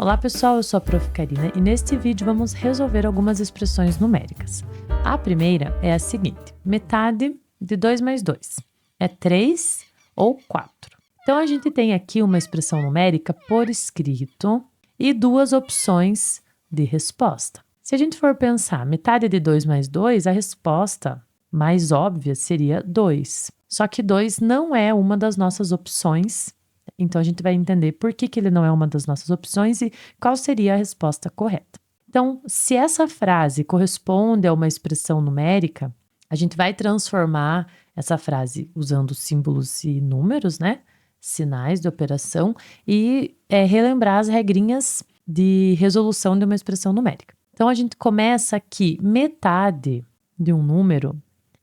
Olá pessoal, eu sou a Prof. Karina e neste vídeo vamos resolver algumas expressões numéricas. A primeira é a seguinte: metade de 2 mais 2 é 3 ou 4. Então a gente tem aqui uma expressão numérica por escrito e duas opções de resposta. Se a gente for pensar metade de 2 mais 2, a resposta mais óbvia seria 2. Só que 2 não é uma das nossas opções. Então, a gente vai entender por que ele não é uma das nossas opções e qual seria a resposta correta. Então, se essa frase corresponde a uma expressão numérica, a gente vai transformar essa frase usando símbolos e números, né? Sinais de operação e relembrar as regrinhas de resolução de uma expressão numérica. Então, a gente começa aqui, metade de um número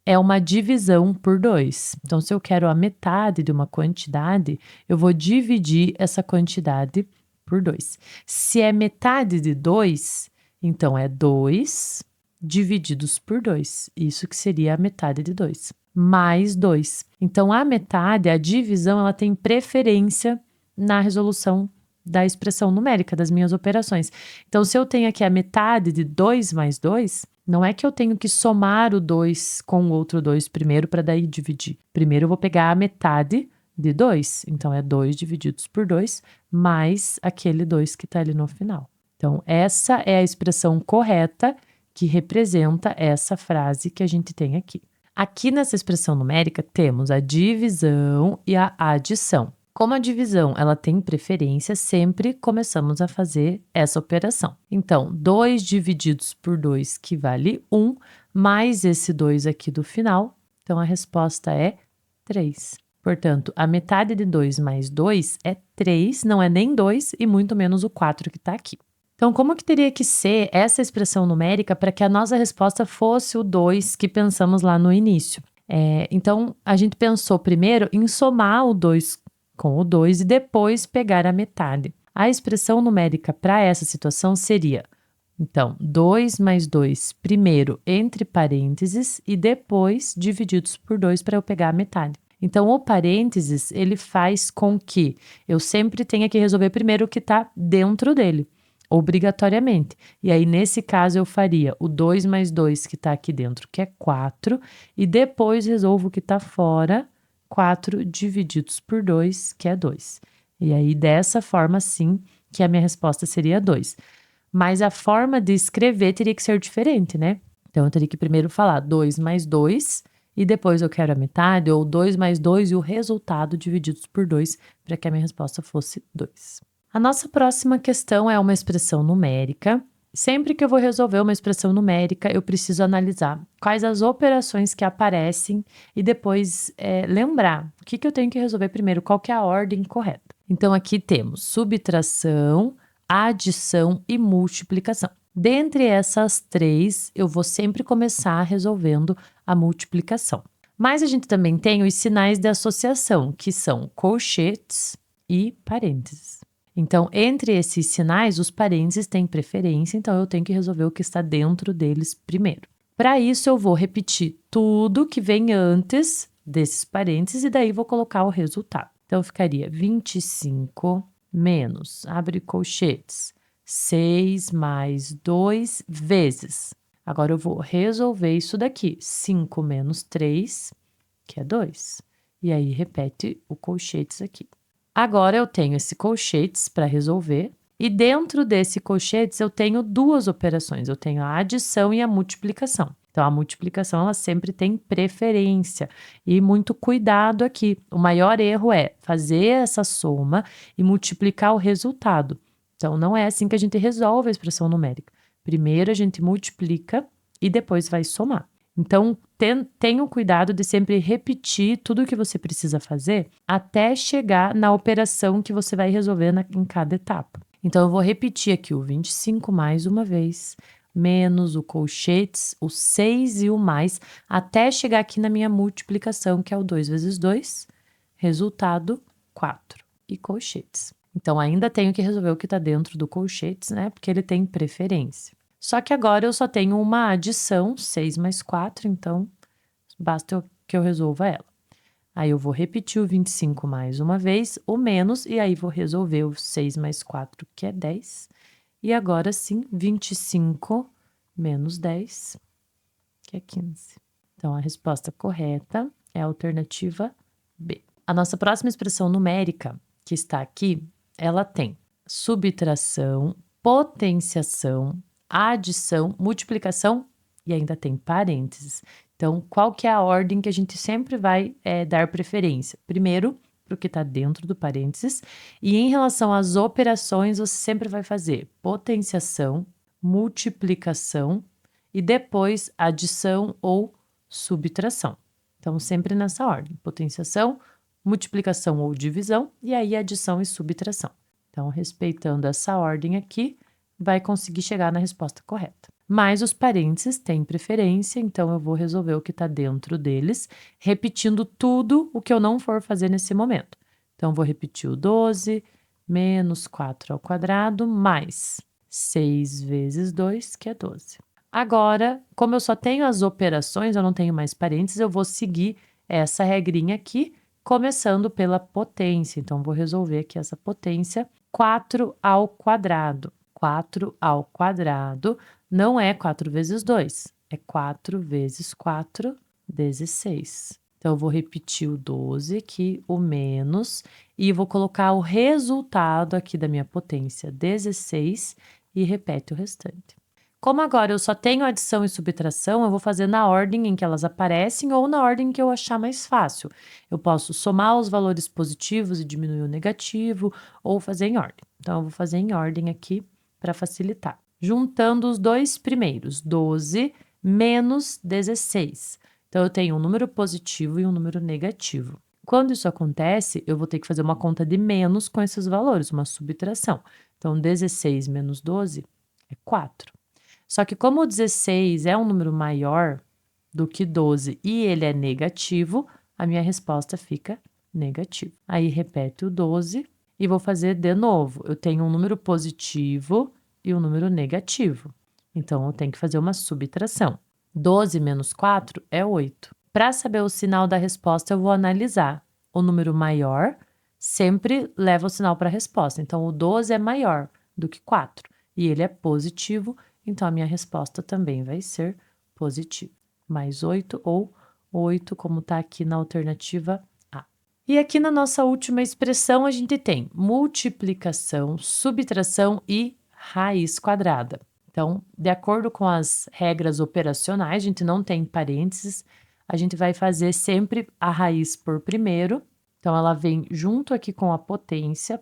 é uma divisão por 2. Então, se eu quero a metade de uma quantidade, eu vou dividir essa quantidade por 2. Se é metade de 2, então é 2 divididos por 2. Isso que seria a metade de 2. Mais 2. Então, a metade, a divisão, ela tem preferência na resolução da expressão numérica, das minhas operações. Então, se eu tenho aqui a metade de 2 mais 2, não é que eu tenho que somar o 2 com o outro 2 primeiro para daí dividir. Primeiro eu vou pegar a metade de 2, então é 2 divididos por 2, mais aquele 2 que está ali no final. Então, essa é a expressão correta que representa essa frase que a gente tem aqui. Aqui nessa expressão numérica temos a divisão e a adição. Como a divisão ela tem preferência, sempre começamos a fazer essa operação. Então, 2 divididos por 2, que vale 1, mais esse 2 aqui do final. Então, a resposta é 3. Portanto, a metade de 2 mais 2 é 3, não é nem 2 e muito menos o 4 que está aqui. Então, como que teria que ser essa expressão numérica para que a nossa resposta fosse o 2 que pensamos lá no início? Então, a gente pensou primeiro em somar o 2 com o 2 e depois pegar a metade. A expressão numérica para essa situação seria, então, 2 mais 2 primeiro entre parênteses e depois divididos por 2 para eu pegar a metade. Então, o parênteses, ele faz com que eu sempre tenha que resolver primeiro o que está dentro dele, obrigatoriamente. E aí, nesse caso, eu faria o 2 mais 2 que está aqui dentro, que é 4, e depois resolvo o que está fora, 4 divididos por 2, que é 2. E aí, dessa forma, sim, que a minha resposta seria 2. Mas a forma de escrever teria que ser diferente, né? Então, eu teria que primeiro falar 2 mais 2, e depois eu quero a metade, ou 2 mais 2 e o resultado divididos por 2, para que a minha resposta fosse 2. A nossa próxima questão é uma expressão numérica. Sempre que eu vou resolver uma expressão numérica, eu preciso analisar quais as operações que aparecem e depois lembrar o que eu tenho que resolver primeiro, qual que é a ordem correta. Então, aqui temos subtração, adição e multiplicação. Dentre essas três, eu vou sempre começar resolvendo a multiplicação. Mas a gente também tem os sinais de associação, que são colchetes e parênteses. Então, entre esses sinais, os parênteses têm preferência, então eu tenho que resolver o que está dentro deles primeiro. Para isso, eu vou repetir tudo que vem antes desses parênteses e daí vou colocar o resultado. Então, ficaria 25 menos, abre colchetes, 6 mais 2 vezes. Agora, eu vou resolver isso daqui, 5 menos 3, que é 2. E aí, repete o colchetes aqui. Agora, eu tenho esse colchetes para resolver, e dentro desse colchetes eu tenho duas operações, eu tenho a adição e a multiplicação. Então, a multiplicação, ela sempre tem preferência, e muito cuidado aqui. O maior erro é fazer essa soma e multiplicar o resultado. Então, não é assim que a gente resolve a expressão numérica. Primeiro, a gente multiplica e depois vai somar. Então, tenha o cuidado de sempre repetir tudo o que você precisa fazer até chegar na operação que você vai resolver em cada etapa. Então, eu vou repetir aqui o 25 mais uma vez, menos o colchetes, o 6 e o mais, até chegar aqui na minha multiplicação, que é o 2 vezes 2, resultado 4 e colchetes. Então, ainda tenho que resolver o que está dentro do colchetes, né? Porque ele tem preferência. Só que agora eu só tenho uma adição, 6 mais 4, então basta que eu resolva ela. Aí eu vou repetir o 25 mais uma vez, o menos, e aí vou resolver o 6 mais 4, que é 10. E agora sim, 25 menos 10, que é 15. Então, a resposta correta é a alternativa B. A nossa próxima expressão numérica, que está aqui, ela tem subtração, potenciação, adição, multiplicação e ainda tem parênteses. Então, qual que é a ordem que a gente sempre vai dar preferência? Primeiro, para o que está dentro do parênteses. E em relação às operações, você sempre vai fazer potenciação, multiplicação e depois adição ou subtração. Então, sempre nessa ordem: potenciação, multiplicação ou divisão, e aí adição e subtração. Então, respeitando essa ordem aqui, vai conseguir chegar na resposta correta. Mas os parênteses têm preferência, então eu vou resolver o que está dentro deles, repetindo tudo o que eu não for fazer nesse momento. Então, vou repetir o 12 menos 4 ao quadrado mais 6 vezes 2, que é 12. Agora, como eu só tenho as operações, eu não tenho mais parênteses, eu vou seguir essa regrinha aqui, começando pela potência. Então, vou resolver aqui essa potência, 4 ao quadrado. 4 ao quadrado não é 4 vezes 2, é 4 vezes 4, 16. Então, eu vou repetir o 12 aqui, o menos, e vou colocar o resultado aqui da minha potência, 16, e repete o restante. Como agora eu só tenho adição e subtração, eu vou fazer na ordem em que elas aparecem ou na ordem que eu achar mais fácil. Eu posso somar os valores positivos e diminuir o negativo, ou fazer em ordem. Então, eu vou fazer em ordem aqui para facilitar. Juntando os dois primeiros, 12 menos 16. Então, eu tenho um número positivo e um número negativo. Quando isso acontece, eu vou ter que fazer uma conta de menos com esses valores, uma subtração. Então, 16 menos 12 é 4. Só que como o 16 é um número maior do que 12 e ele é negativo, a minha resposta fica negativa. Aí, repete o 12 e vou fazer de novo. Eu tenho um número positivo e um número negativo. Então, eu tenho que fazer uma subtração. 12 menos 4 é 8. Para saber o sinal da resposta, eu vou analisar. O número maior sempre leva o sinal para a resposta. Então, o 12 é maior do que 4 e ele é positivo. Então, a minha resposta também vai ser positiva. Mais 8 ou 8, como está aqui na alternativa A. E aqui na nossa última expressão, a gente tem multiplicação, subtração e raiz quadrada. Então, de acordo com as regras operacionais, a gente não tem parênteses, a gente vai fazer sempre a raiz por primeiro. Então, ela vem junto aqui com a potência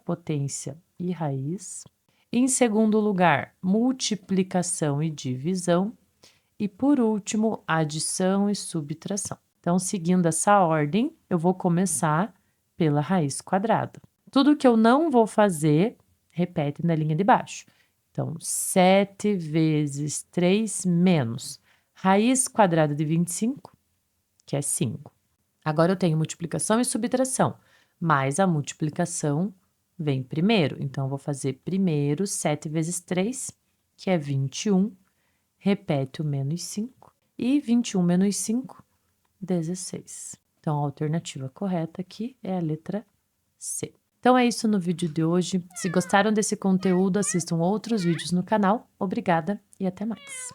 e raiz. Em segundo lugar, multiplicação e divisão. E por último, adição e subtração. Então, seguindo essa ordem, eu vou começar pela raiz quadrada. Tudo que eu não vou fazer, repete na linha de baixo. Então, 7 vezes 3 menos raiz quadrada de 25, que é 5. Agora eu tenho multiplicação e subtração, mas a multiplicação vem primeiro. Então, eu vou fazer primeiro 7 vezes 3, que é 21. Repete o menos 5. E 21 menos 5, 16. Então, a alternativa correta aqui é a letra C. Então, é isso no vídeo de hoje. Se gostaram desse conteúdo, assistam outros vídeos no canal. Obrigada e até mais.